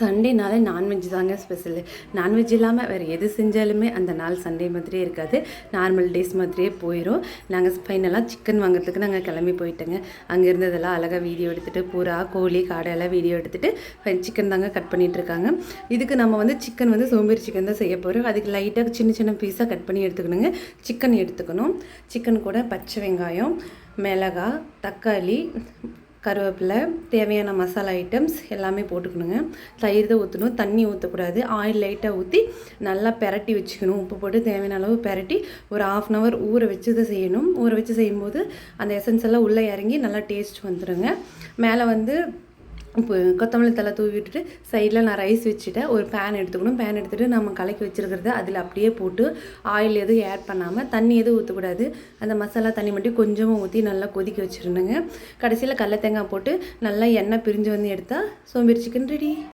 சண்டேனாலே non veg தாங்க special. Non veg இல்லாமல் வேறு எது செஞ்சாலுமே அந்த நாள் சண்டே மாதிரியே இருக்காது. நார்மல் டேஸ் மாதிரியே போயிடும். நாங்கள் ஃபைனலாக சிக்கன் வாங்குறதுக்கு நாங்கள் கிளம்பி போயிட்டோங்க. அங்கே இருந்ததெல்லாம் அழகாக வீடியோ எடுத்துகிட்டு புறா கோழி காடையெல்லாம் வீடியோ எடுத்துகிட்டு சிக்கன் தாங்க கட் பண்ணிகிட்ருக்காங்க. இதுக்கு நம்ம வந்து சிக்கன் வந்து சோம்பேறி சிக்கன் தான் செய்ய போகிறோம். அதுக்கு லைட்டாக சின்ன சின்ன பீஸாக கட் பண்ணி எடுத்துக்கணுங்க. சிக்கன் எடுத்துக்கணும். சிக்கன் கூட பச்சை வெங்காயம், மிளகாய், தக்காளி, கருவேப்பிலை, தேவையான மசாலா ஐட்டம்ஸ் எல்லாமே போட்டுக்கணுங்க. தயிர் தான் ஊற்றணும், தண்ணி ஊற்றக்கூடாது. ஆயில் லைட்டாக ஊற்றி நல்லா பெரட்டி வச்சுக்கணும். உப்பு போட்டு தேவையான அளவு பெரட்டி ஒரு 1/2 hour ஊற வச்சு தான் செய்யணும். ஊற வச்சு செய்யும்போது அந்த எசன்ஸ் எல்லாம் உள்ளே இறங்கி நல்லா டேஸ்ட் வந்துடுங்க. மேலே வந்து இப்போ கொத்தமல்லி தலை தூவி விட்டுட்டு சைடில் நான் ரைஸ் வச்சுட்டேன். ஒரு பேன் எடுத்துக்கணும். பேன் எடுத்துகிட்டு நம்ம கலக்கி வச்சுருக்கிறத அதில் அப்படியே போட்டு ஆயில் எதுவும் ஆட் பண்ணாமல், தண்ணி எதுவும் ஊற்றக்கூடாது. அந்த மசாலா தண்ணி மட்டும் கொஞ்சமாக ஊற்றி நல்லா கொதிக்க வச்சுருந்துங்க. கடைசியில் கடல தேங்காய் போட்டு நல்லா எண்ணெய் பிரிஞ்சு வந்து எடுத்தால் சோம்பேறி சிக்கன் ரெடி.